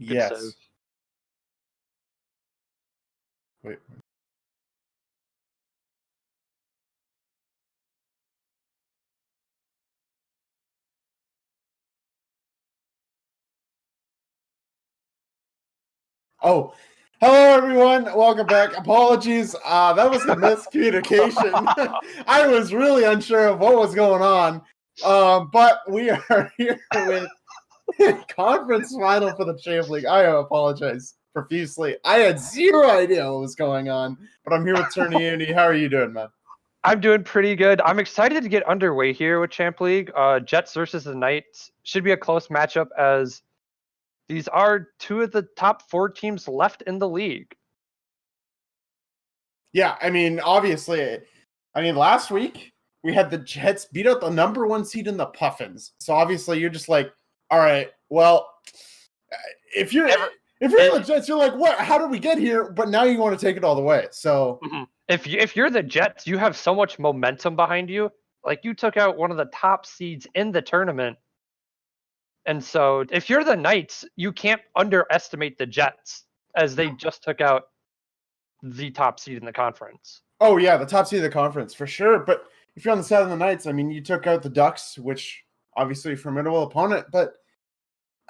Good save. Yes. Wait. Oh, hello everyone. Welcome back. Apologies. That was a miscommunication. I was really unsure of what was going on. But we are here with conference final for the Champ League. I apologize profusely. I had zero idea what was going on, but I'm here with Turniuni. How are you doing, man? I'm doing pretty good. I'm excited to get underway here with Champ League. Jets versus the Knights should be a close matchup as these are two of the top 4 teams left in the league. Yeah, I mean, obviously, last week we had the Jets beat out the number 1 seed in the Puffins. So obviously you're just like, all right, well, if you're the Jets, you're like, what? How did we get here? But now you want to take it all the way. So if you're the Jets, you have so much momentum behind you. Like you took out one of the top seeds in the tournament. And so if you're the Knights, you can't underestimate the Jets as they just took out the top seed in the conference. Oh, yeah, the top seed of the conference, for sure. But if you're on the side of the Knights, I mean, you took out the Ducks, which obviously a formidable opponent. But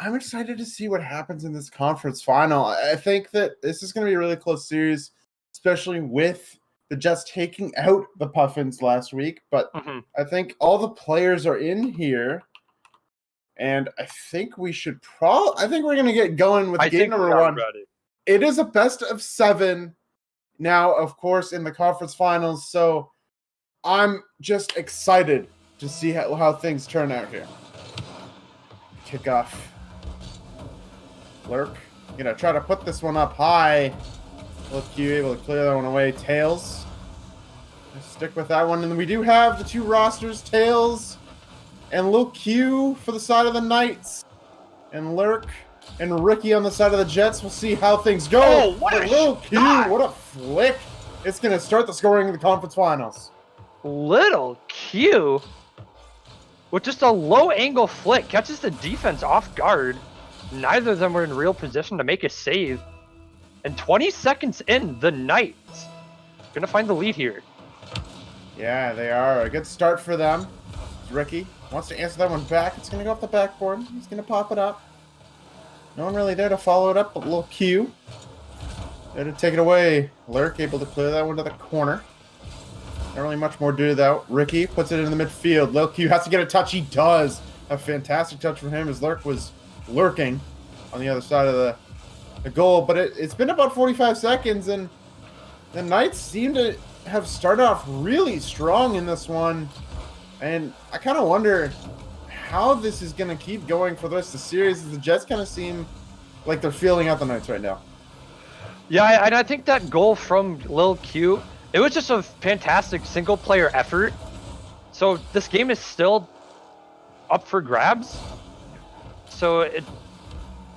I'm excited to see what happens in this conference final. I think that this is going to be a really close series, especially with the Jets taking out the Puffins last week. But I think all the players are in here. And I think we should I think we're going to get going with game number 1. Ready. It is a best of 7 now, of course, in the conference finals. So I'm just excited to see how things turn out here. Kickoff. Lurk. Gonna try to put this one up high. Look, you able to clear that one away. Tails. Stick with that one. And we do have the 2 rosters, Tails and Lil Q for the side of the Knights. And Lurk and Ricky on the side of the Jets. We'll see how things go. Oh, what a Lil Q, what a flick. It's going to start the scoring in the conference finals. Little Q, with just a low angle flick, catches the defense off guard. Neither of them were in real position to make a save. And 20 seconds in, the Knights going to find the lead here. Yeah, they are. A good start for them. Ricky wants to answer that one back. It's going to go off the backboard. He's going to pop it up. No one really there to follow it up, but Lil Q there to take it away. Lurk able to clear that one to the corner. Not really much more to do, though. Ricky puts it in the midfield. Lil Q has to get a touch. He does. A fantastic touch from him as Lurk was lurking on the other side of the goal. But it's been about 45 seconds, and the Knights seem to have started off really strong in this one. And I kind of wonder how this is going to keep going for the rest of the series. The Jets kind of seem like they're feeling out the Knights right now. Yeah, and I think that goal from Lil Q, it was just a fantastic single-player effort. So this game is still up for grabs. So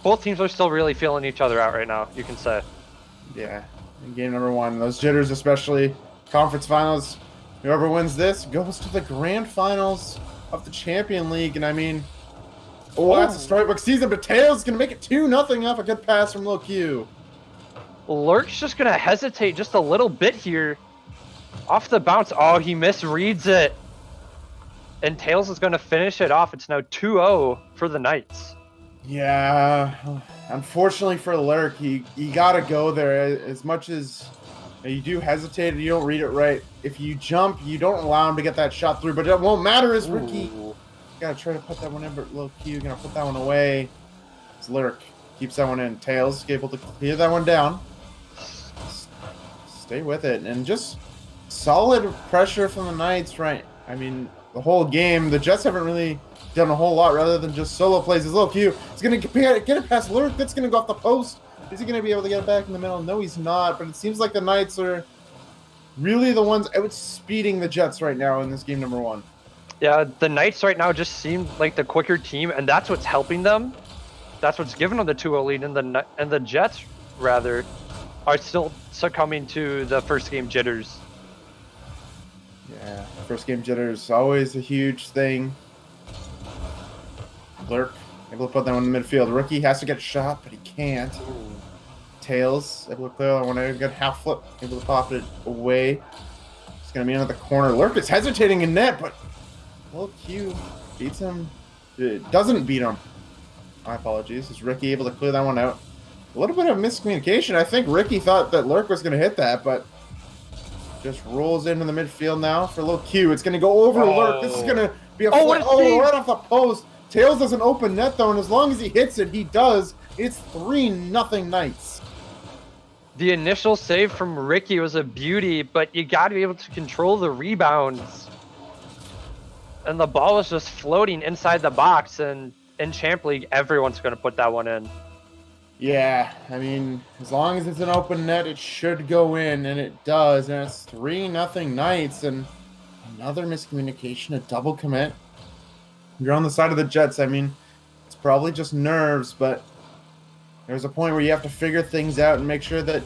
both teams are still really feeling each other out right now, you can say. Yeah, in game number 1, those jitters especially. Conference finals, whoever wins this goes to the grand finals of the Champion League. And I mean, that's a storybook season, but Tails going to make it 2-0 off a good pass from Lil Q. Lurk's just going to hesitate just a little bit here. Off the bounce. Oh, he misreads it. And Tails is going to finish it off. It's now 2-0 for the Knights. Yeah, unfortunately for Lurk, you got to go there. As much as you do hesitate, you don't read it right. If you jump, you don't allow him to get that shot through, but it won't matter as Ricky. Got to try to put that one in, but Lil Q going to put that one away. It's Lurk. Keeps that one in. Tails able to clear that one down. Stay with it. And just solid pressure from the Knights, right? I mean, the whole game, the Jets haven't really done a whole lot rather than just solo plays. As Lil Q is going to get it past Lurk. That's going to go off the post. Is he going to be able to get it back in the middle? No, he's not. But it seems like the Knights are really the ones outspeeding the Jets right now in this game number 1. Yeah, the Knights right now just seem like the quicker team, and that's what's helping them. That's what's giving them the 2-0 lead, and the Jets, rather, are still succumbing to the first game jitters. Yeah, first game jitters, always a huge thing. Lurk Able to put that one in the midfield. Rookie has to get a shot, but he can't. Tails able to clear that one. A good half flip. Able to pop it away. It's going to be into the corner. Lurk is hesitating in net, but Lil Q beats him. It doesn't beat him. My apologies. Is Ricky able to clear that one out? A little bit of miscommunication. I think Ricky thought that Lurk was going to hit that, but just rolls into the midfield now for Lil Q. It's going to go over Lurk. This is going to be a right off the post. Tails doesn't open net, though, and as long as he hits it, he does. It's 3-0 Knights. The initial save from Ricky was a beauty, but you got to be able to control the rebounds. And the ball was just floating inside the box, and in Champ League, everyone's going to put that one in. Yeah, I mean, as long as it's an open net, it should go in, and it does. And it's 3-0 Knights, and another miscommunication, a double commit. You're on the side of the Jets. I mean, it's probably just nerves, but there's a point where you have to figure things out and make sure that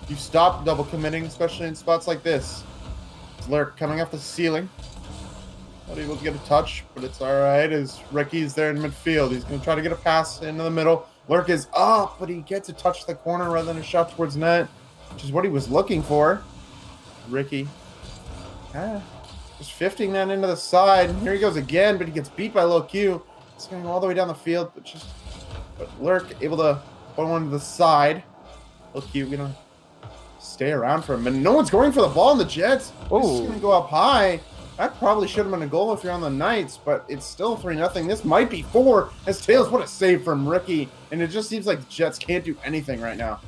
you stop double committing, especially in spots like this. It's Lurk coming off the ceiling. Not able to get a touch, but it's all right as Ricky's there in midfield. He's going to try to get a pass into the middle. Lurk is up, but he gets a touch to the corner rather than a shot towards net, which is what he was looking for. Ricky just 50 that into the side. And here he goes again, but he gets beat by Lil Q. He's going to go all the way down the field, but Lurk able to put one to the side. Lil Q going to stay around for a minute. No one's going for the ball in the Jets. This is going to go up high. That probably should have been a goal if you're on the Knights, but it's still 3-0. This might be 4 as Tails. What a save from Ricky. And it just seems like the Jets can't do anything right now.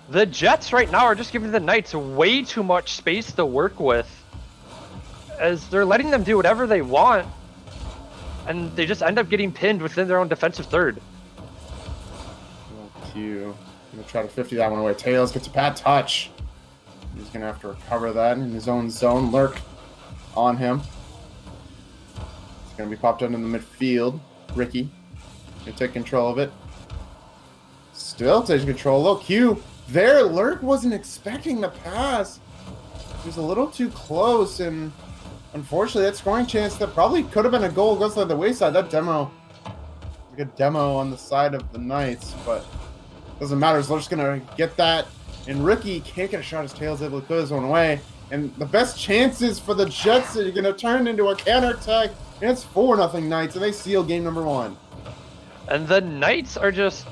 The Jets right now are just giving the Knights way too much space to work with, as they're letting them do whatever they want, and they just end up getting pinned within their own defensive third. Q going to try to 50 that one away. Tails gets a bad touch. He's going to have to recover that in his own zone. Lurk on him. It's going to be popped into the midfield. Ricky going to take control of it. Still takes control. Look, Q there. Lurk wasn't expecting the pass. He was a little too close, and unfortunately, that scoring chance that probably could have been a goal goes to the wayside. That demo, a good demo on the side of the Knights, but doesn't matter. So they're just going to get that, and Ricky can't get a shot. His Tails able to clear his own way. And the best chances for the Jets are going to turn into a counterattack. And it's 4-0 Knights, and they seal game number 1. And the Knights are just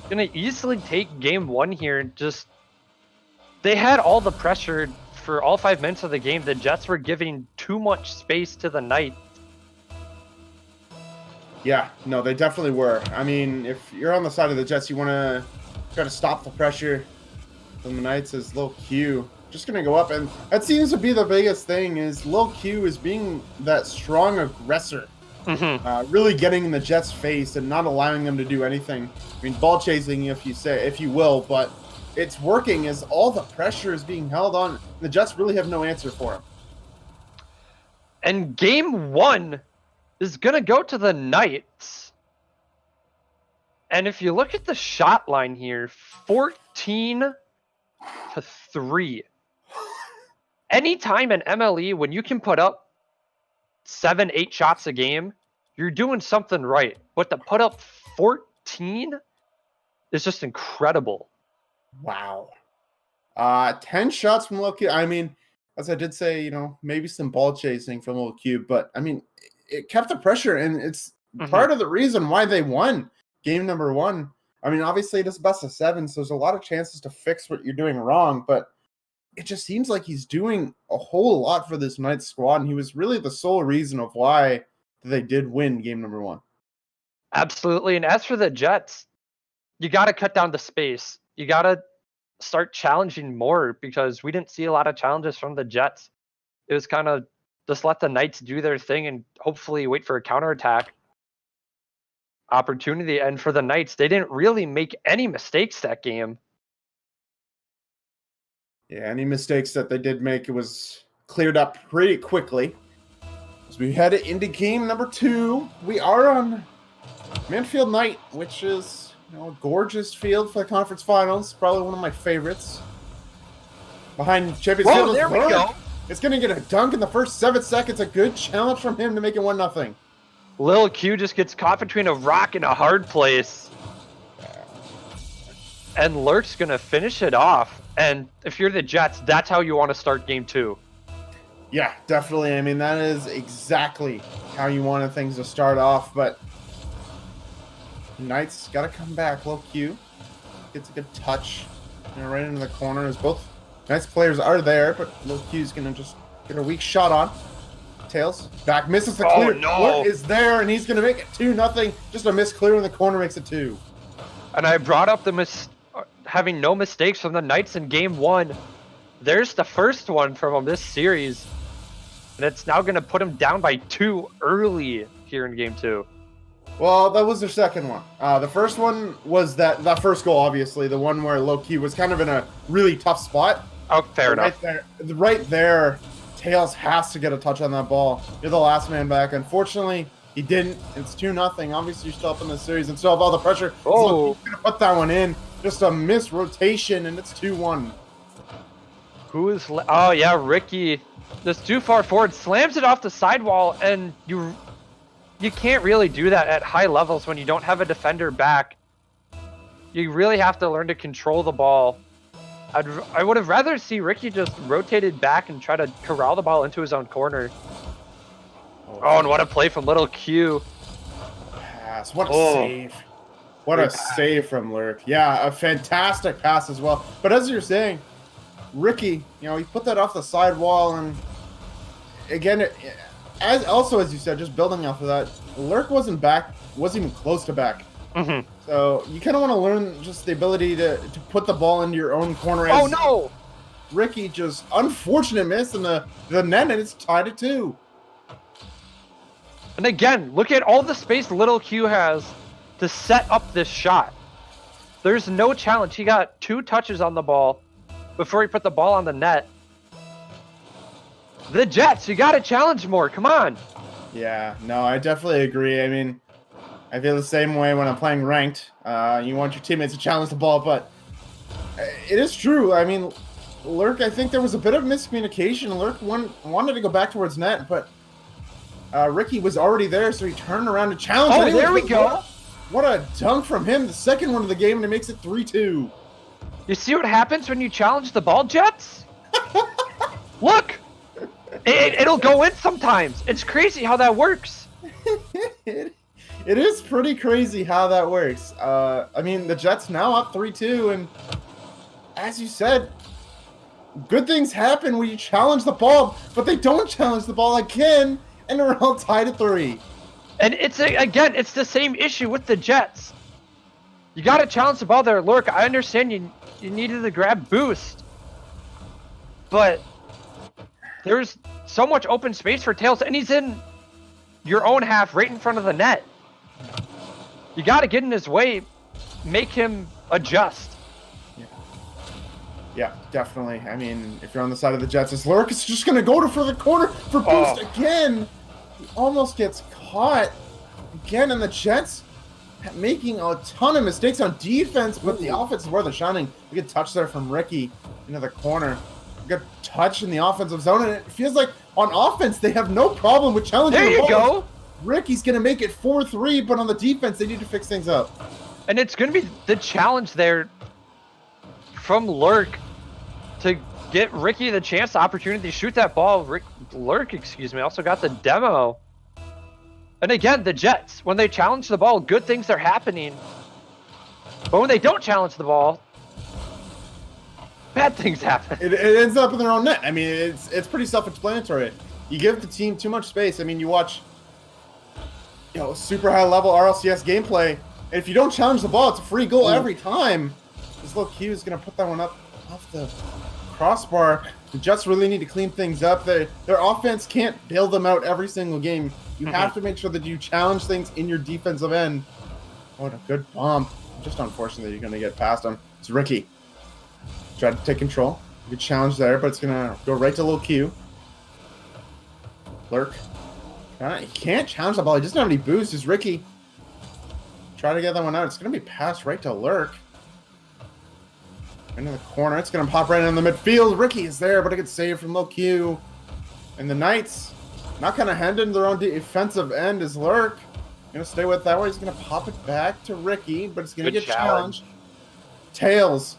going to easily take game 1 here. Just, they had all the pressure for all 5 minutes of the game. The Jets were giving too much space to the Knights. Yeah, no, they definitely were. I mean, if you're on the side of the Jets, you want to try to stop the pressure from the Knights as Lil Q. Just going to go up, and that seems to be the biggest thing is Lil Q is being that strong aggressor, really getting in the Jets' face and not allowing them to do anything. I mean, ball chasing, if you will, but it's working as all the pressure is being held on. The Jets really have no answer for him. And game 1 is going to go to the Knights. And if you look at the shot line here, 14-3. Anytime in MLE, when you can put up 7-8 shots a game, you're doing something right. But to put up 14 is just incredible. Wow. 10 shots from Lil Q. I mean, as I did say, maybe some ball chasing from Lil Q, but I mean, it kept the pressure, and it's part of the reason why they won game number 1. I mean, obviously it is best of 7, so there's a lot of chances to fix what you're doing wrong, but it just seems like he's doing a whole lot for this Knights squad, and he was really the sole reason of why they did win game number 1. Absolutely. And as for the Jets, you got to cut down the space. You got to start challenging more, because we didn't see a lot of challenges from the Jets. It was kind of just let the Knights do their thing and hopefully wait for a counterattack opportunity. And for the Knights, they didn't really make any mistakes that game. Yeah, any mistakes that they did make, it was cleared up pretty quickly. As we head into game number 2, we are on Manfield Knight, which is a gorgeous field for the conference finals. Probably one of my favorites. Behind Champions Field. There we go. It's going to get a dunk in the first 7 seconds. A good challenge from him to make it 1-0. Lil Q just gets caught between a rock and a hard place. And Lurk's going to finish it off. And if you're the Jets, that's how you want to start game 2. Yeah, definitely. I mean, that is exactly how you wanted things to start off. But Knights got to come back. Low Q gets a good touch, right into the corner. As both Knights players are there, but Low Q's going to just get a weak shot on. Tails back, misses the clear. Oh, no. Lurk is there, and he's going to make it 2-0. Just a miss clear in the corner makes it 2. And I brought up the having no mistakes from the Knights in game 1. There's the first one from them this series. And it's now going to put them down by 2 early here in game 2. Well, that was their second one. The first one was that first goal, obviously, the one where Low-Key was kind of in a really tough spot. Oh, fair enough. Right there, Tails has to get a touch on that ball. You're the last man back. Unfortunately, he didn't. It's 2-0. Obviously, you're still up in the series and still have all the pressure. Oh. He's going to put that one in. Just a missed rotation, and it's 2-1. Who is... Oh, yeah, Ricky. Just too far forward. Slams it off the sidewall, and you can't really do that at high levels when you don't have a defender back. You really have to learn to control the ball. I would have rather see Ricky just rotated back and try to corral the ball into his own corner. Oh, and what a play from Little Q. Pass. What a save. What a save from Lurk. Yeah, a fantastic pass as well. But as you're saying, Ricky, he put that off the sidewall, and again, as you said, just building off of that, Lurk wasn't even close to back. Mm-hmm. So you kind of want to learn just the ability to put the ball into your own corner. Oh no! Ricky just unfortunate miss in the net, and it's tied at 2. And again, look at all the space Little Q has to set up this shot. There's no challenge. He got 2 touches on the ball before he put the ball on the net. The Jets, you got to challenge more. Come on. Yeah, no, I definitely agree. I mean, I feel the same way when I'm playing ranked. You want your teammates to challenge the ball, but it is true. I mean, Lurk, I think there was a bit of miscommunication. Lurk wanted to go back towards net, but Ricky was already there, so he turned around to challenge. Oh, there we go. What a dunk from him. The second one of the game, and it makes it 3-2. You see what happens when you challenge the ball, Jets? Look! It'll go in sometimes. It's crazy how that works. It is pretty crazy how that works. I mean, the Jets now up 3-2, and as you said, good things happen when you challenge the ball, but they don't challenge the ball again, and they're all tied at 3. And it's the same issue with the Jets. You got to challenge the ball there. Lurk, I understand you needed to grab boost, but there's so much open space for Tails, and he's in your own half right in front of the net. You got to get in his way, make him adjust. Yeah, definitely. I mean, if you're on the side of the Jets, it's Lurk. It's just going to go for the corner for boost again. He almost gets caught again, and the Jets making a ton of mistakes on defense, but the offense is where they're shining. A good touch there from Ricky into the corner. A good touch in the offensive zone, and it feels like on offense they have no problem with challenging. There you go. Ricky's going to make it 4-3, but on the defense they need to fix things up. And it's going to be the challenge there from Lurk to get Ricky the chance, the opportunity to shoot that ball. Lurk, also got the demo. And again, the Jets, when they challenge the ball, good things are happening. But when they don't challenge the ball, bad things happen. It ends up in their own net. I mean, it's pretty self-explanatory. You give the team too much space. I mean, you watch, super high-level RLCS gameplay, and if you don't challenge the ball, it's a free goal every time. This little Q is going to put that one up off the crossbar. The Jets really need to clean things up. Their offense can't bail them out every single game. You have to make sure that you challenge things in your defensive end. What a good bump. Just unfortunate that you're going to get past him. It's Ricky. Tried to take control. Good challenge there, but it's going to go right to Lil Q. Lurk. He can't challenge the ball. He doesn't have any boost. It's Ricky. Try to get that one out. It's going to be passed right to Lurk. Into the corner. It's going to pop right in the midfield. Ricky is there, but it gets saved from Lil Q. And the Knights Not kind of handing their own defensive end is Lurk. Gonna stay with that way. He's gonna pop it back to Ricky, but it's gonna get challenged. Tails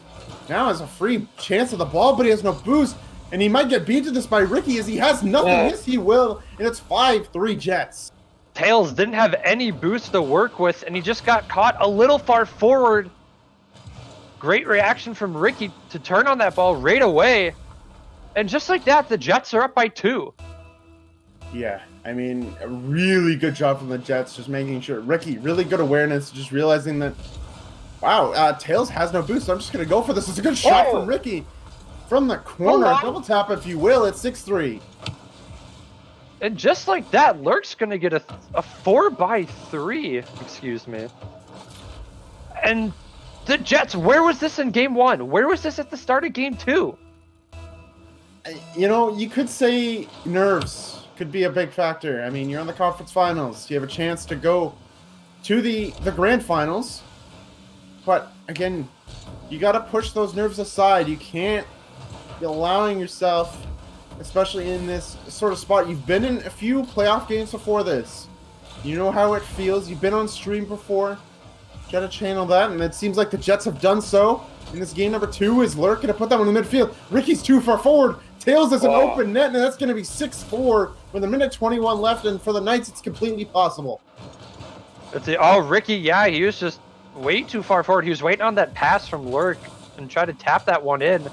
now has a free chance of the ball, but he has no boost. And he might get beat to this by Ricky as he has nothing. Yes, he will. And it's 5-3 Jets. Tails didn't have any boost to work with, and he just got caught a little far forward. Great reaction from Ricky to turn on that ball right away. And just like that, the Jets are up by 2. Yeah, I mean, a really good job from the Jets, just making sure. Ricky, really good awareness, just realizing that, wow, Tails has no boost, so I'm just going to go for this. It's a good shot from Ricky. From the corner, double tap if you will, it's 6-3. And just like that, Lurk's going to get a 4-by-3, excuse me. And the Jets, where was this in game 1? Where was this at the start of game 2? You know, you could say nerves could be a big factor. I mean, you're in the conference finals. You have a chance to go to the grand finals. But, again, you got to push those nerves aside. You can't be allowing yourself, especially in this sort of spot. You've been in a few playoff games before this. You know how it feels. You've been on stream before. Got to channel that, and it seems like the Jets have done so. In this game number 2, is Lurk going to put that one in the midfield. Ricky's too far forward. Tails is an open net, and that's going to be 6-4 with a minute 21 left, and for the Knights, it's completely possible. Ricky, yeah, he was just way too far forward. He was waiting on that pass from Lurk and tried to tap that one in.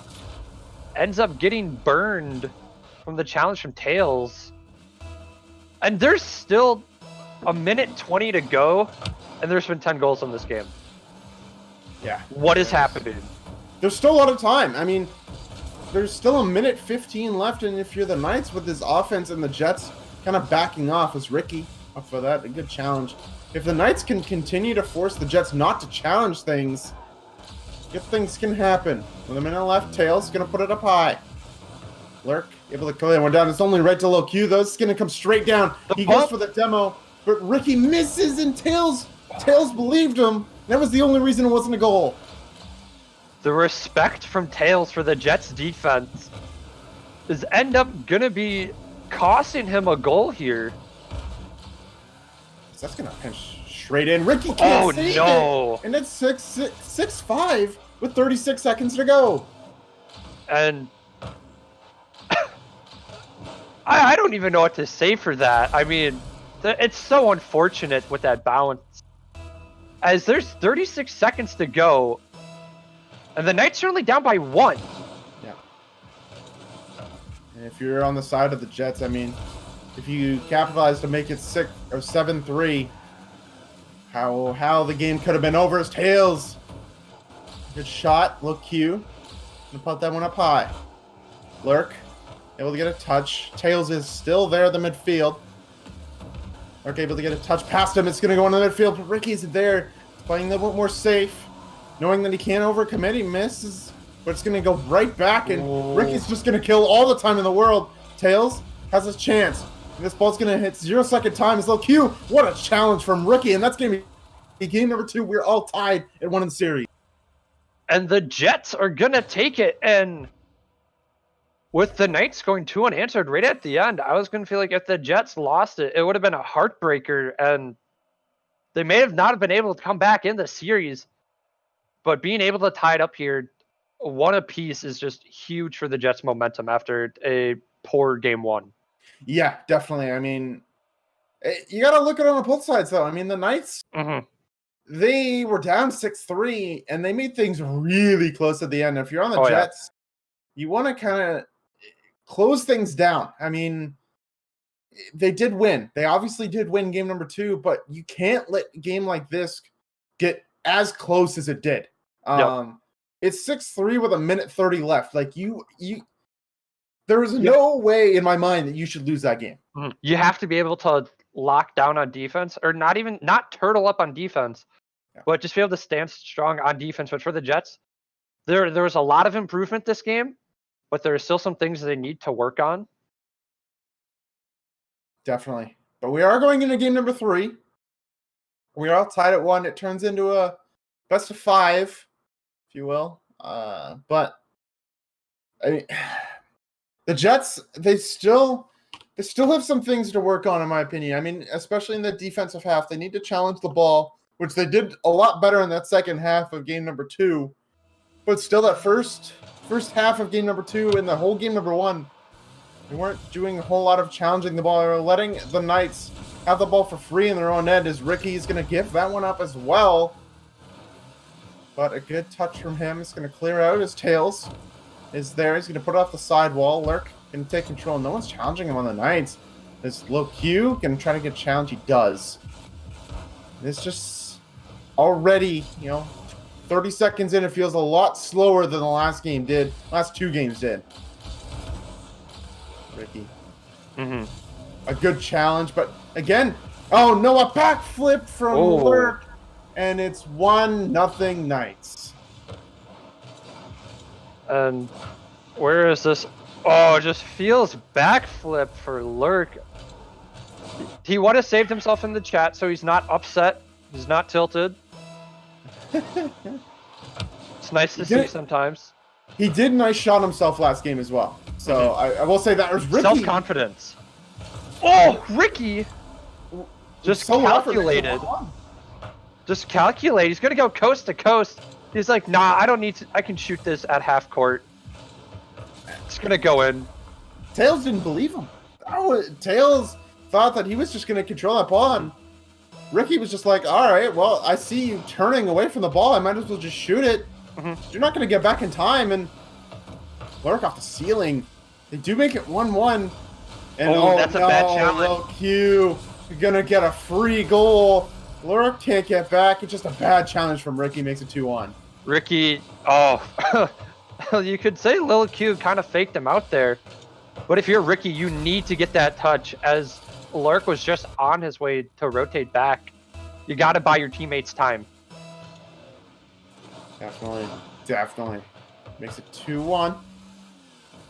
Ends up getting burned from the challenge from Tails. And there's still a minute 20 to go, and there's been 10 goals in this game. Yeah. What is happening? There's still a lot of time. I mean, there's still a minute 15 left, and if you're the Knights with this offense and the Jets kind of backing off, as Ricky up for that, a good challenge. If the Knights can continue to force the Jets not to challenge things, good things can happen. With a minute left, Tails going to put it up high. Lurk able to clear that one down. It's only right to low Q, though. It's going to come straight down. He goes for the demo, but Ricky misses, and Tails believed him. That was the only reason it wasn't a goal. The respect from Tails for the Jets defense is end up going to be costing him a goal here. That's going to pinch straight in. Ricky can't save it. And it's 6-5 with 36 seconds to go. And I don't even know what to say for that. I mean, it's so unfortunate with that bounce. As there's 36 seconds to go, and the Knights are only down by 1. Yeah. And if you're on the side of the Jets, I mean, if you capitalize to make it 7-3, how the game could have been over is Tails. Good shot, look Q. Gonna put that one up high. Lurk, able to get a touch. Tails is still there at the midfield. Lurk able to get a touch past him. It's gonna go into the midfield, but Ricky's there. He's playing a little bit more safe. Knowing that he can't overcommit, he misses. But it's gonna go right back, and Ricky's just gonna kill all the time in the world. Tails has a chance. And this ball's going to hit 0-second time. It's low Q. What a challenge from Ricky. And that's going to be game number 2. We're all tied at 1 in the series. And the Jets are going to take it. And with the Knights going 2 unanswered right at the end, I was going to feel like if the Jets lost it, it would have been a heartbreaker. And they may have not been able to come back in the series. But being able to tie it up here, 1 apiece, is just huge for the Jets' momentum after a poor game 1. Yeah, definitely. I mean, you got to look at it on both sides, though. I mean, the Knights, they were down 6-3, and they made things really close at the end. If you're on the Jets, you want to kind of close things down. I mean, they did win. They obviously did win game number 2, but you can't let a game like this get as close as it did. It's 6-3 with a minute 30 left. Like, there is no way in my mind that you should lose that game. You have to be able to lock down on defense, or not turtle up on defense, but just be able to stand strong on defense. But for the Jets, there was a lot of improvement this game, but there are still some things they need to work on. Definitely. But we are going into game number 3. We are all tied at 1. It turns into a best of 5, if you will. But I mean, the Jets, they still They still have some things to work on, in my opinion. I mean, especially in the defensive half, they need to challenge the ball, which they did a lot better in that second half of game number 2. But still, that first half of game number 2 and the whole game number 1, they weren't doing a whole lot of challenging the ball. They were letting the Knights have the ball for free in their own end, as Ricky's going to give that one up as well. But a good touch from him. It's going to clear out. His Tails is there. He's going to put it off the sidewall. Lurk can take control. No one's challenging him on the Knights. This low Q can try to get challenged. He does. It's just already, 30 seconds in, it feels a lot slower than the last game did. Last 2 games did. Ricky. A good challenge, but again, oh no, a backflip from Lurk, and it's 1-0 Knights. And where is this? Oh, it just feels backflip for Lurk. He would have saved himself in the chat, so he's not upset. He's not tilted. It's nice to see sometimes. He did nice shot himself last game as well. So I will say that was Ricky. Self-confidence. Oh, Ricky! Just so calculated. Just calculate. He's going to go coast to coast. He's like, nah, I don't need to. I can shoot this at half court. It's going to go in. Tails didn't believe him. Tails thought that he was just going to control that ball. And Ricky was just like, all right, well, I see you turning away from the ball. I might as well just shoot it. You're not going to get back in time. And Lurk off the ceiling. They do make it 1-1. And that's a bad challenge. Low Q, you're going to get a free goal. Lurk can't get back. It's just a bad challenge from Ricky. Makes it 2-1. Ricky, you could say Lil Q kind of faked him out there. But if you're Ricky, you need to get that touch, as Lurk was just on his way to rotate back. You got to buy your teammates time. Definitely. Makes it 2-1.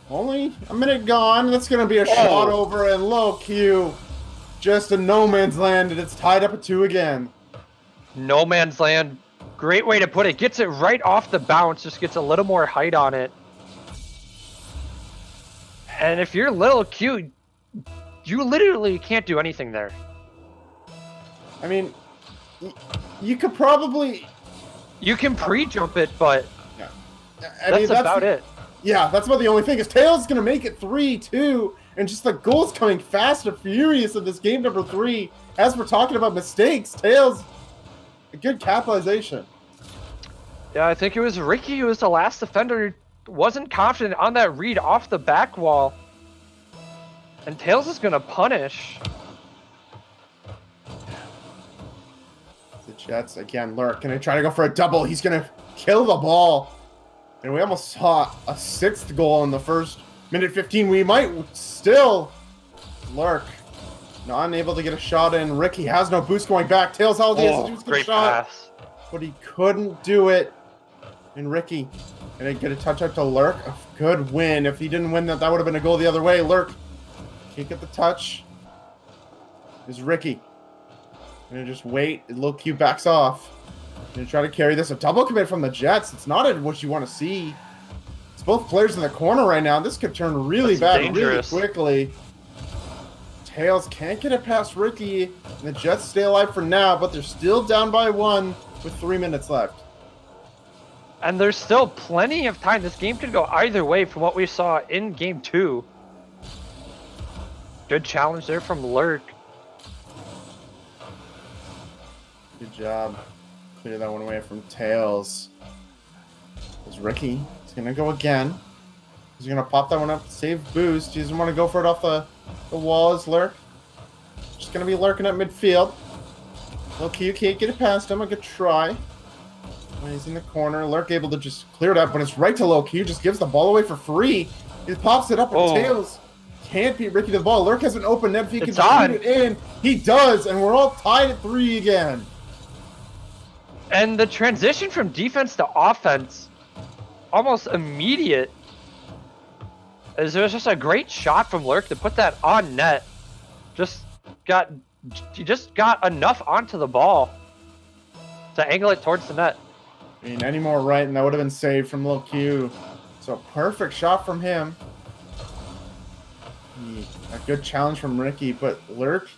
Only a minute gone. That's going to be a shot over, and low Q. Just a no man's land, and it's tied up at 2 again. No man's land. Great way to put it. Gets it right off the bounce. Just gets a little more height on it. And if you're little Q, you literally can't do anything there. I mean, you could probably... You can pre-jump it, but that's about it. Yeah, that's about the only thing. Is Tails going to make it 3-2, and just the goals coming fast and furious in this game number 3. As we're talking about mistakes, Tails, a good capitalization. Yeah, I think it was Ricky who was the last defender. Wasn't confident on that read off the back wall. And Tails is going to punish. The Jets, again, Lurk. Can they try to go for a double? He's going to kill the ball. And we almost saw a 6th goal in the first minute 15. We might still Lurk. Not unable to get a shot in. Ricky has no boost going back. Tails held the great pass. But he couldn't do it. And Ricky gonna get a touch out to Lurk. A good win. If he didn't win that, that would have been a goal the other way. Lurk can't get the touch. Is Ricky gonna just wait? Low Q backs off. Gonna try to carry this. A double commit from the Jets. It's not what you want to see. It's both players in the corner right now. This could turn really bad really quickly. Tails can't get it past Ricky. And the Jets stay alive for now, but they're still down by 1 with 3 minutes left. And there's still plenty of time. This game could go either way from what we saw in game 2. Good challenge there from Lurk. Good job. Clear that one away from Tails. There's Ricky. He's going to go again. He's going to pop that one up. Save boost. He doesn't want to go for it off the wall as Lurk. Just going to be lurking at midfield. Low Q can't get it past him. A good try. When he's in the corner, Lurk able to just clear it up. When it's right to low Q, just gives the ball away for free. He pops it up, and Tails can't beat Ricky to the ball. Lurk has an open net. If he can shoot it in, he does, and we're all tied at 3 again. And the transition from defense to offense, almost immediate. As it was just a great shot from Lurk to put that on net. He just got enough onto the ball to angle it towards the net. I mean, any more right, and that would have been saved from Lil Q. So perfect shot from him. A good challenge from Ricky, but Lurk,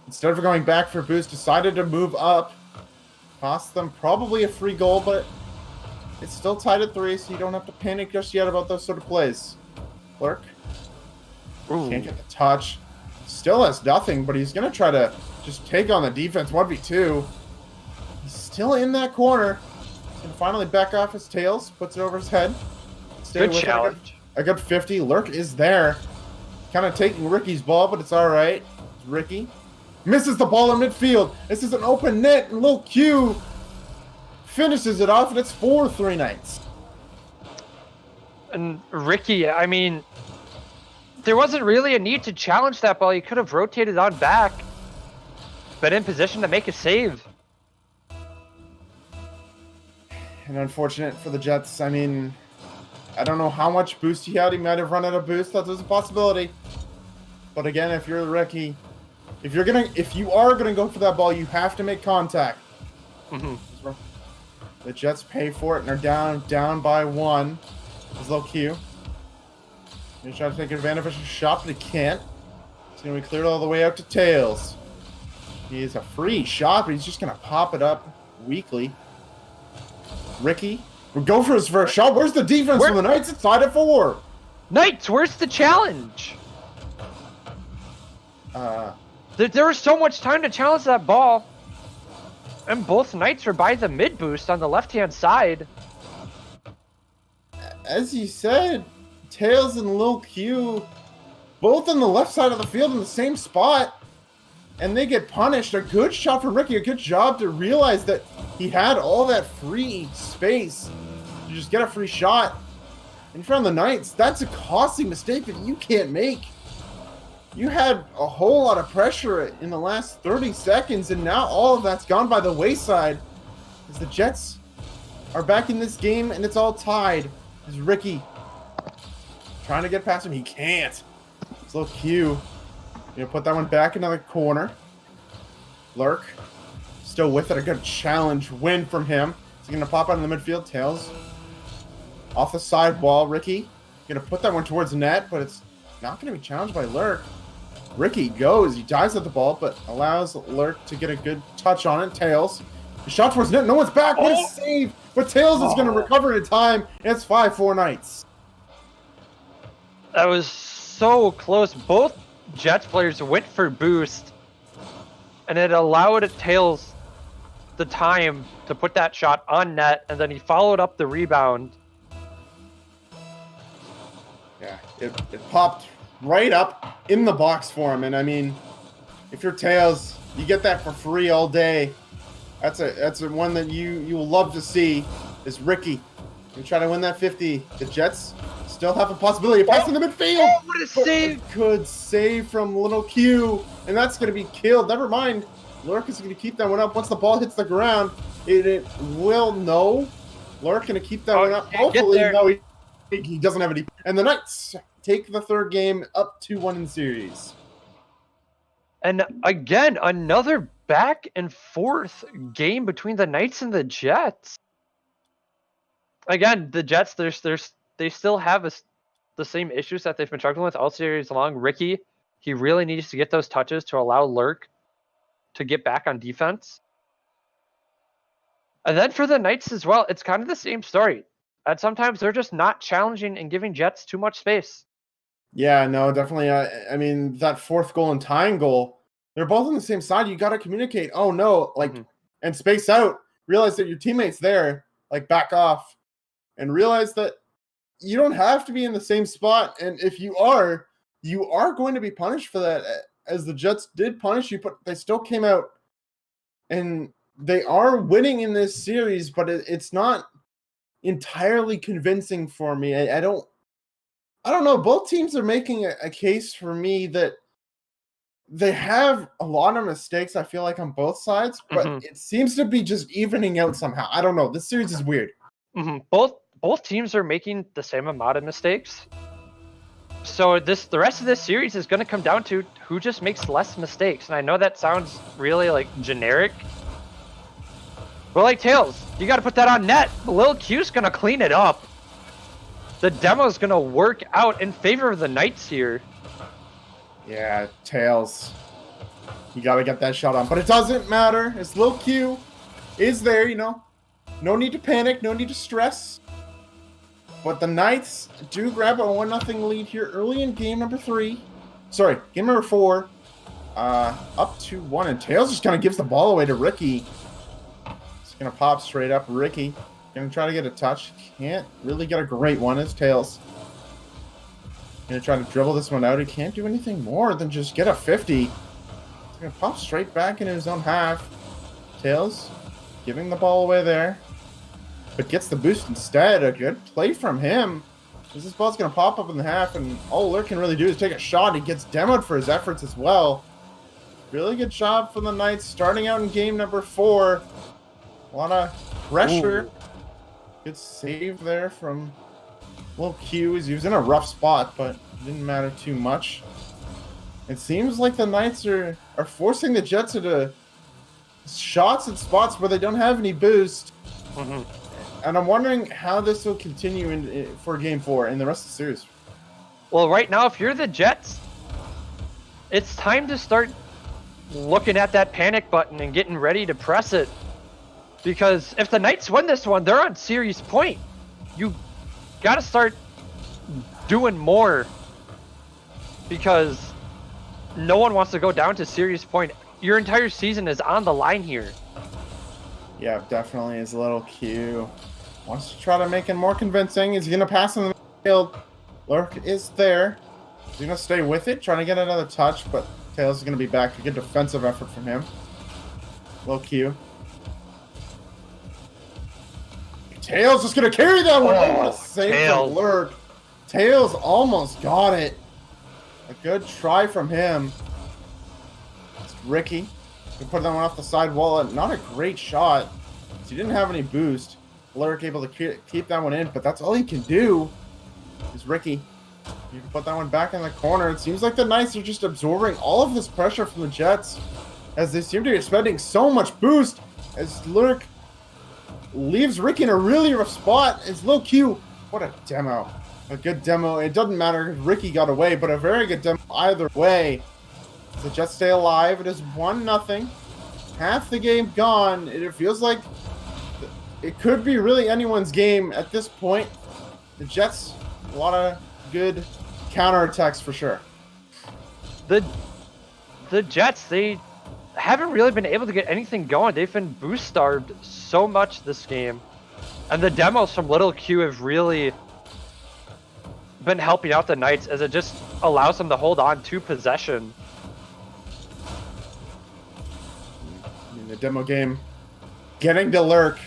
instead of going back for boost, decided to move up. Cost them probably a free goal, but it's still tied at 3, so you don't have to panic just yet about those sort of plays. Lurk. Can't get the touch. Still has nothing, but he's going to try to just take on the defense 1v2. He's still in that corner. He's going to finally back off his tails, puts it over his head. Good challenge. A good 50. Lurk is there. Kind of taking Ricky's ball, but it's all right. Ricky misses the ball in midfield. This is an open net, and Lil Q finishes it off, and it's 4-3 Knights. And Ricky, I mean, there wasn't really a need to challenge that ball. He could have rotated on back, been in position to make a save. And unfortunate for the Jets. I mean, I don't know how much boost he had. He might have run out of boost. That was a possibility. But again, if you're Ricky, if you are gonna go for that ball, you have to make contact. The Jets pay for it and are down by 1. It's low Q. He's trying to take advantage of a shot, but he can't. It's gonna be cleared all the way out to Tails. He is a free shot, but he's just gonna pop it up weakly. Ricky will go for his first shot. Where's the defense from the Knights? It's tied at 4. Knights, where's the challenge? There was so much time to challenge that ball. And both Knights were by the mid boost on the left-hand side. As you said, Tails and Lil Q, both on the left side of the field in the same spot. And they get punished. A good shot from Ricky. A good job to realize that he had all that free space to just get a free shot. In front of the Knights, that's a costly mistake that you can't make. You had a whole lot of pressure in the last 30 seconds, and now all of that's gone by the wayside. As the Jets are back in this game, and it's all tied. As Ricky trying to get past him, he can't. It's low Q. Gonna put that one back into the corner. Lurk still with it. A good challenge win from him. He's gonna pop out in the midfield. Tails off the sidewall. Ricky gonna put that one towards the net, but it's not gonna be challenged by Lurk. Ricky goes. He dives at the ball, but allows Lurk to get a good touch on it. Tails. The shot towards net. No one's back. What a save! But Tails is gonna recover in time. And it's 5-4 Knights. That was so close. Both Jets players went for boost, and it allowed Tails the time to put that shot on net, and then he followed up the rebound. Yeah, it popped right up in the box for him, and I mean, if you're Tails, you get that for free all day. That's a one that you will love to see. Is Ricky and try to win that 50. The Jets still have a possibility of passing the midfield. Oh, what a save! Good save from Little Q, and that's going to be killed. Never mind. Lurk is going to keep that one up. Once the ball hits the ground, it will no. Lurk going to keep that one up. Hopefully, no, he doesn't have any. And the Knights take the third game up 2-1 in series. And again, another back and forth game between the Knights and the Jets. Again, the Jets, they still have the same issues that they've been struggling with all series long. Ricky, he really needs to get those touches to allow Lurk to get back on defense. And then for the Knights as well, it's kind of the same story. And sometimes they're just not challenging and giving Jets too much space. Yeah, no, definitely. I mean, that fourth goal and tying goal, they're both on the same side. You got to communicate. Oh, no, and space out. Realize that your teammate's there. Back off. And realize that you don't have to be in the same spot. And if you are going to be punished for that, as the Jets did punish you, but they still came out and they are winning in this series, but it's not entirely convincing for me. I don't know. Both teams are making a case for me that they have a lot of mistakes, I feel like, on both sides, but it seems to be just evening out somehow. I don't know. This series is weird. Both teams are making the same amount of mistakes. So the rest of this series is going to come down to who just makes less mistakes. And I know that sounds really generic. But Tails, you got to put that on net. Lil Q's going to clean it up. The demo's going to work out in favor of the Knights here. Yeah, Tails. You gotta get that shot on. But it doesn't matter. It's Lil Q is there, you know. No need to panic. No need to stress. But the Knights do grab a 1-0 lead here early in game number 3. Sorry, game number 4. Up to 1. And Tails just kind of gives the ball away to Ricky. It's going to pop straight up. Ricky going to try to get a touch. Can't really get a great one. It's Tails. Going to try to dribble this one out. He can't do anything more than just get a 50. He's going to pop straight back into his own half. Tails giving the ball away there. But gets the boost instead. A good play from him. This ball's going to pop up in the half, and all Lurk can really do is take a shot. He gets demoed for his efforts as well. Really good job from the Knights starting out in game number 4. A lot of pressure. Ooh. Good save there from Lil Q. He was in a rough spot, but it didn't matter too much. It seems like the Knights are forcing the Jets into shots and spots where they don't have any boost. Mm-hmm. And I'm wondering how this will continue for Game 4 and the rest of the series. Well, right now, if you're the Jets, it's time to start looking at that panic button and getting ready to press it. Because if the Knights win this one, they're on series point. You got to start doing more. Because no one wants to go down to series point. Your entire season is on the line here. Yeah, definitely is a little Q. Wants to try to make it more convincing. Is he going to pass in the field? Lurk is there. He's going to stay with it, trying to get another touch, but Tails is going to be back. A good defensive effort from him. Low Q. Tails just going to carry that one. Oh, save from Lurk. Tails almost got it. A good try from him. It's Ricky. He put that one off the side wall. Not a great shot. He didn't have any boost. Lurk able to keep that one in, but that's all he can do is Ricky. You can put that one back in the corner. It seems like the Knights are just absorbing all of this pressure from the Jets as they seem to be spending so much boost as Lurk leaves Ricky in a really rough spot. It's Lil Q. What a demo. A good demo. It doesn't matter if Ricky got away, but a very good demo either way. The Jets stay alive. It is 1-0. Half the game gone. It feels like it could be really anyone's game at this point. The Jets, a lot of good counterattacks for sure. The Jets, they haven't really been able to get anything going. They've been boost starved so much this game. And the demos from Little Q have really been helping out the Knights as it just allows them to hold on to possession. In the demo game, getting to Lurk.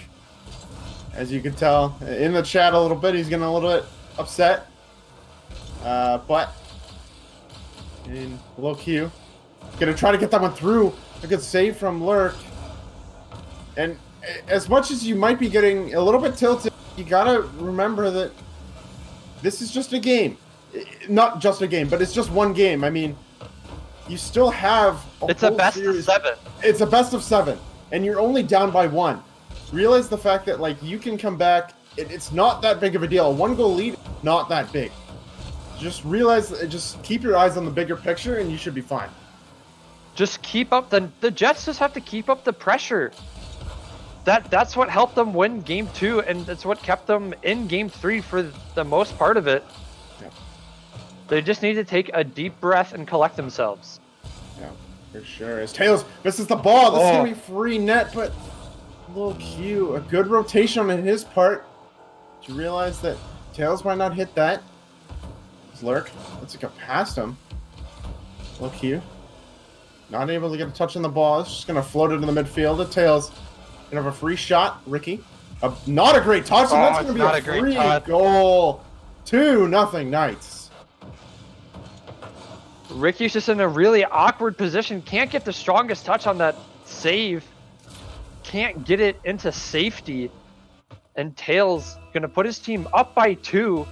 As you can tell in the chat a little bit, he's getting a little bit upset. But in Low Q, gonna try to get that one through. A good save from Lurk. And as much as you might be getting a little bit tilted, you gotta remember that this is just a game. Not just a game, but it's just one game. I mean, you still have it's a best of 7. It's a best of 7, and you're only down by 1. Realize the fact that, like, you can come back. It's not that big of a deal. A 1-goal lead, not that big. Just realize, just keep your eyes on the bigger picture, and you should be fine. Just keep up the Jets. Just have to keep up the pressure. That's what helped them win Game 2, and that's what kept them in Game 3 for the most part of it. Yeah. They just need to take a deep breath and collect themselves. Yeah, for sure. As Tails misses the ball, this is gonna be free net, but Lil Q, a good rotation on his part to realize that Tails might not hit that. It's Lurk. Let's go past him. Lil Q, not able to get a touch on the ball. It's just gonna float it in the midfield. To Tails, gonna have a free shot. Ricky, not a great touch, and that's gonna be a free goal. 2-0 Knights. Ricky's just in a really awkward position. Can't get the strongest touch on that save. Can't get it into safety. And Tails gonna put his team up by 2.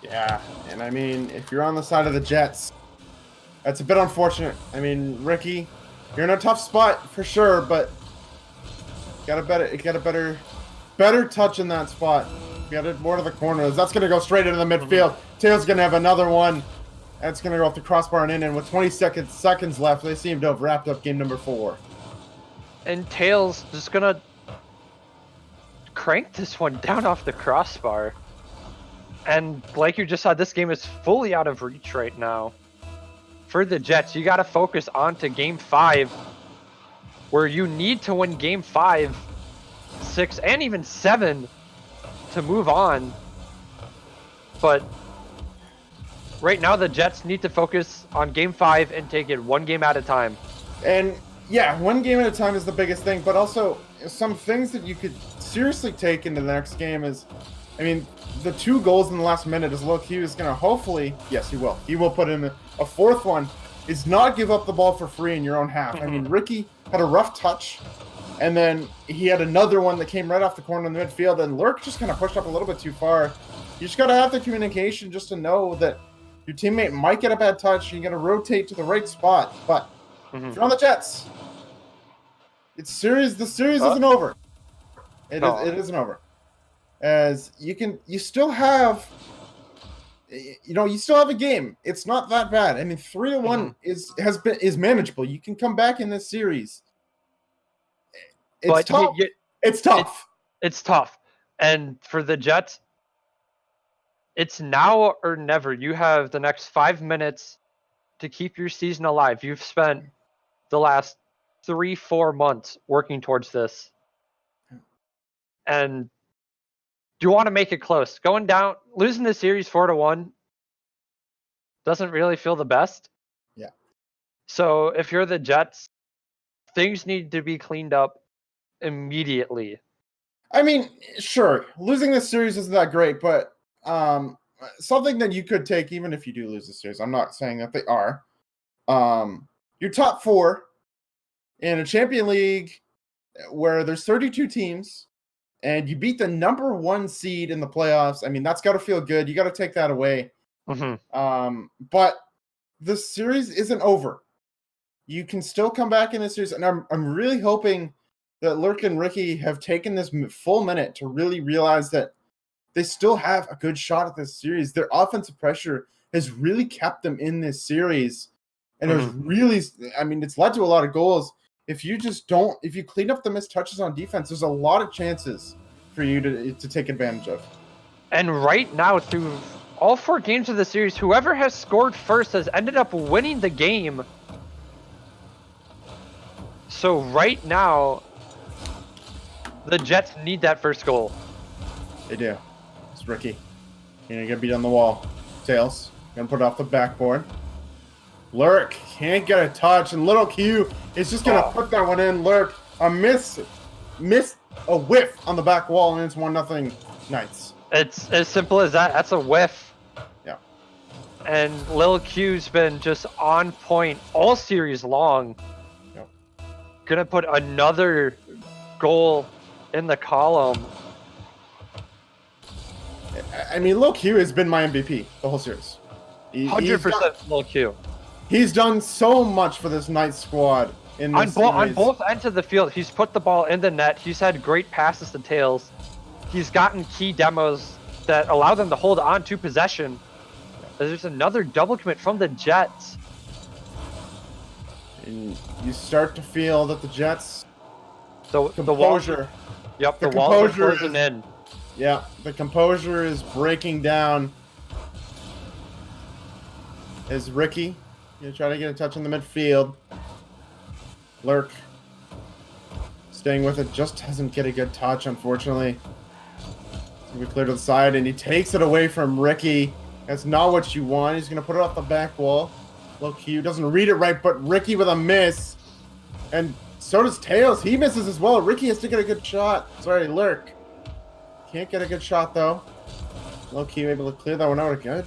Yeah, and I mean, if you're on the side of the Jets, that's a bit unfortunate. I mean, Ricky, you're in a tough spot for sure, but got a better touch in that spot. Got it more to the corners. That's gonna go straight into the midfield. Tails gonna have another one. That's going to go off the crossbar and in, and with 20 seconds left, they seem to have wrapped up game number 4. And Tails just gonna crank this one down off the crossbar. And like you just said, this game is fully out of reach right now. For the Jets, you gotta focus on to game 5, where you need to win game 5, 6, and even 7 to move on. But right now, the Jets need to focus on game 5 and take it one game at a time. And yeah, one game at a time is the biggest thing, but also some things that you could seriously take into the next game is, I mean, the 2 goals in the last minute is Lil Q is going to hopefully, yes, he will put in a fourth one, is not give up the ball for free in your own half. I mean, Ricky had a rough touch, and then he had another one that came right off the corner in the midfield, and Lurk just kind of pushed up a little bit too far. You just got to have the communication just to know that your teammate might get a bad touch, and you got to rotate to the right spot. But if you're on the Jets, the series isn't over. It isn't over. As you still have a game. It's not that bad. I mean, 3-1 is manageable. You can come back in this series. It's tough. It's tough. It's tough. And for the Jets, it's now or never. You have the next 5 minutes to keep your season alive. You've spent the last 3-4 months working towards this. And do you want to make it close? Going down, losing the series 4-1 doesn't really feel the best. Yeah. So if you're the Jets, things need to be cleaned up immediately. I mean, sure, losing this series isn't that great, but something that you could take even if you do lose the series. I'm not saying that they are. Your top 4 in a Champion League where there's 32 teams and you beat the number 1 seed in the playoffs. I mean, that's got to feel good. You got to take that away. But the series isn't over. You can still come back in this series, and I'm really hoping that Lurk and Ricky have taken this full minute to really realize that they still have a good shot at this series. Their offensive pressure has really kept them in this series, and there's really, I mean, it's led to a lot of goals. If you clean up the missed touches on defense, there's a lot of chances for you to take advantage of. And right now, through all 4 games of the series, whoever has scored first has ended up winning the game. So right now, the Jets need that first goal. They do. It's Ricky. You're gonna get beat on the wall. Tails gonna put it off the backboard. Lurk can't get a touch, and Little Q is just gonna put that one in. Lurk, a miss a whiff on the back wall, and it's 1-0 Knights. It's as simple as that. That's a whiff. Yeah. And Lil Q's been just on point all series long. Yep. Gonna put another goal in the column. I mean, Lil Q has been my MVP the whole series. 100% Lil Q. He's done so much for this Knights squad in this series. On both ends of the field. He's put the ball in the net. He's had great passes to Tails. He's gotten key demos that allow them to hold on to possession. There's another double commit from the Jets. And you start to feel that the Jets, The composure. The walls are closing in. Yeah, the composure is breaking down. Is Ricky gonna try to get a touch in the midfield? Lurk staying with it, just doesn't get a good touch, unfortunately. We clear to the side, and he takes it away from Ricky. That's not what you want. He's gonna put it off the back wall. Low Q doesn't read it right, but Ricky with a miss, and so does Tails. He misses as well. Ricky has to get a good shot. Sorry, Lurk. Can't get a good shot, though. Low Q able to clear that one out. A good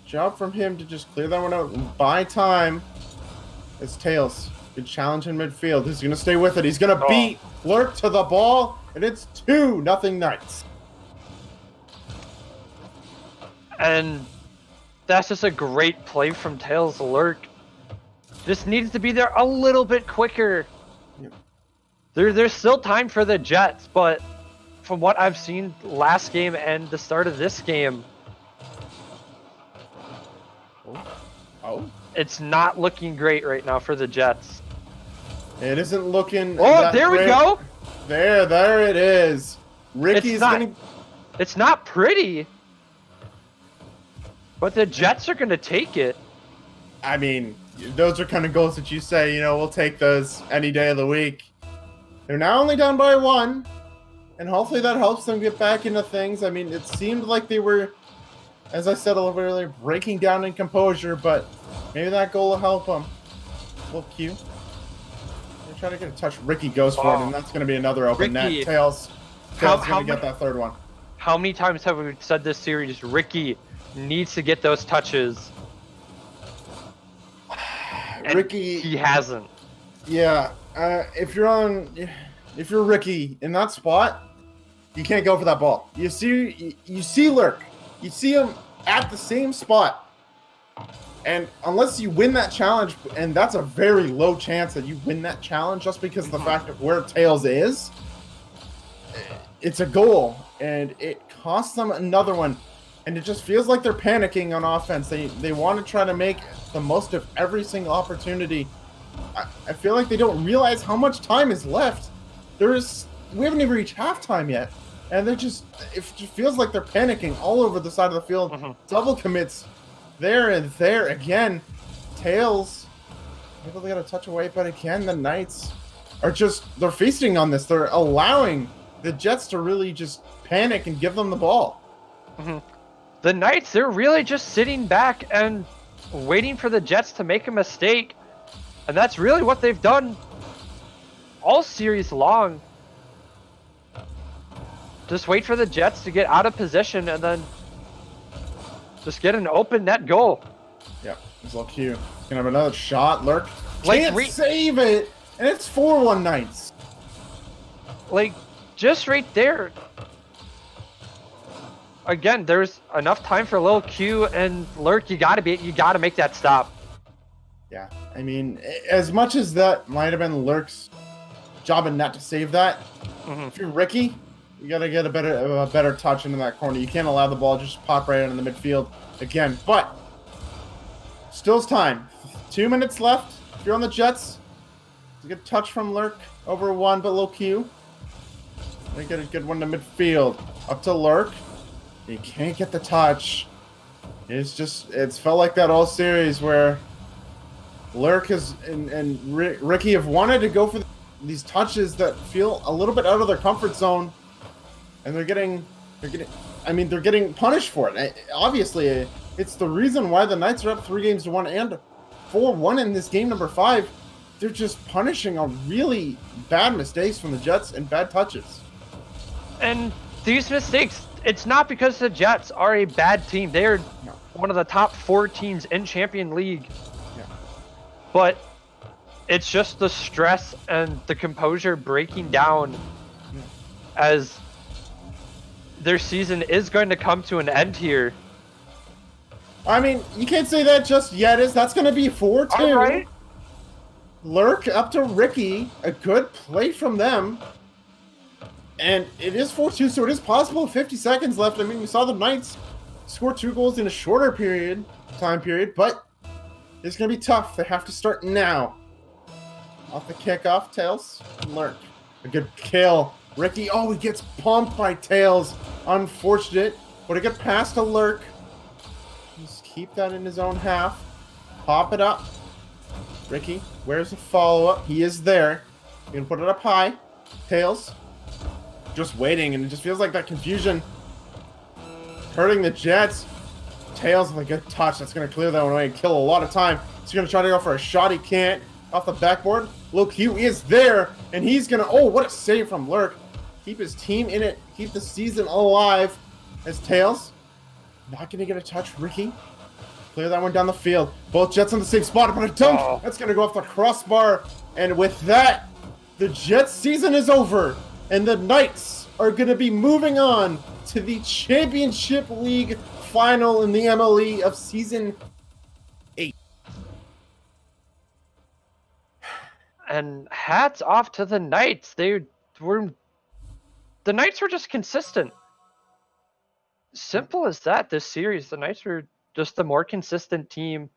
job from him to just clear that one out and buy time. It's Tails. Good challenge in midfield. He's going to stay with it. He's going to beat Lurk to the ball, and it's 2-0 Knights. And that's just a great play from Tails. Lurk just needs to be there a little bit quicker. Yep. There's still time for the Jets, but from what I've seen last game and the start of this game. It's not looking great right now for the Jets. It isn't looking. Oh, there we go. There it is. Ricky's gonna. It's not pretty, but the Jets are gonna take it. I mean, those are kind of goals that you say, we'll take those any day of the week. They're now only down by 1, and hopefully that helps them get back into things. I mean, it seemed like they were, as I said a little bit earlier, breaking down in composure, but maybe that goal will help them. A little cute. They're trying to get a touch. Ricky goes for it, and that's going to be another open net. Tails going to get that third one. How many times have we said this series? Ricky needs to get those touches. Ricky, he hasn't. Yeah, if you're Ricky in that spot, you can't go for that ball. You see Lurk, you see him at the same spot, and unless you win that challenge, and that's a very low chance that you win that challenge just because of the fact of where Tails is, it's a goal, and it costs them another one. And it just feels like they're panicking on offense. They want to try to make the most of every single opportunity. I feel like they don't realize how much time is left. We haven't even reached halftime yet. And it just feels like they're panicking all over the side of the field. Double commits there and there again. Tails able to get a touch away, but again, the Knights are they're feasting on this. They're allowing the Jets to really just panic and give them the ball. The Knights, they're really just sitting back and waiting for the Jets to make a mistake. And that's really what they've done all series long. Just wait for the Jets to get out of position and then just get an open net goal. Yeah, it's a little cute. He's going to have another shot. Lurk can't save it. And it's 4-1 Knights. Just right there. Again, there's enough time for a little Q and Lurk. You gotta make that stop. Yeah, I mean, as much as that might have been Lurk's job and net to save that, if you're Ricky, you gotta get a better touch into that corner. You can't allow the ball just pop right into the midfield again. But still's time. 2 minutes left. If you're on the Jets, it's a good touch from Lurk over 1, but low Q. They get a good one to midfield. Up to Lurk. He can't get the touch. It's felt like that all series where Lurk and Ricky have wanted to go for these touches that feel a little bit out of their comfort zone, and they're getting punished for it. Obviously, it's the reason why the Knights are up 3-1 and 4-1 in this game number 5. They're just punishing on really bad mistakes from the Jets and bad touches. And these mistakes, it's not because the Jets are a bad team. They're one of the top 4 teams in Champion League. Yeah. But it's just the stress and the composure breaking down as their season is going to come to an end here. I mean, you can't say that just yet. That's going to be 4-2. All right. Lurk up to Ricky. A good play from them. And it is 4-2, so it is possible. 50 seconds left. I mean, we saw the Knights score 2 goals in a shorter time period, but it's going to be tough. They have to start now. Off the kickoff, Tails. Lurk. A good kill. Ricky, he gets pumped by Tails. Unfortunate. But a good pass to Lurk. Just keep that in his own half. Pop it up. Ricky, where's the follow-up? He is there. You're going to put it up high. Tails. Just waiting, and it just feels like that confusion hurting the Jets. Tails with a good touch. That's going to clear that one away and kill a lot of time. He's going to try to go for a shot. He can't. Off the backboard. Low Q is there, and he's going to... what a save from Lurk. Keep his team in it. Keep the season alive. As Tails. Not going to get a touch. Ricky. Clear that one down the field. Both Jets on the same spot, but a dunk. That's going to go off the crossbar. And with that, the Jets season is over. And the Knights are going to be moving on to the Championship League final in the MLE of Season 8. And hats off to the Knights. The Knights were just consistent. Simple as that this series. The Knights were just the more consistent team.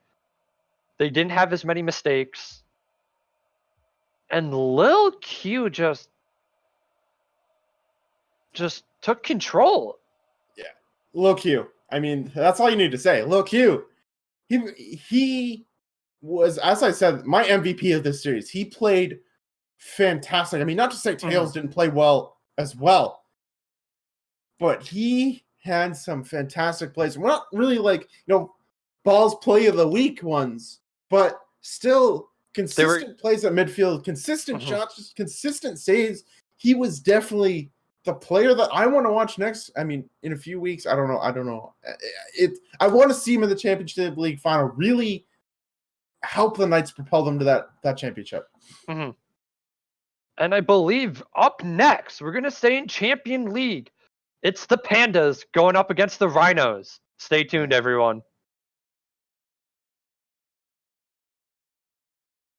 They didn't have as many mistakes. And Lil Q just took control. Yeah. Lil Q. I mean, that's all you need to say. Lil Q. He was, as I said, my MVP of this series. He played fantastic. I mean, not to say Tails didn't play well as well, but he had some fantastic plays. We're not really like, balls play of the week ones, but still consistent plays at midfield, consistent shots, just consistent saves. He was definitely the player that I want to watch next. I mean, in a few weeks, I don't know. I want to see him in the Championship League final. Really help the Knights propel them to that championship. Mm-hmm. And I believe up next, we're going to stay in Champion League. It's the Pandas going up against the Rhinos. Stay tuned, everyone.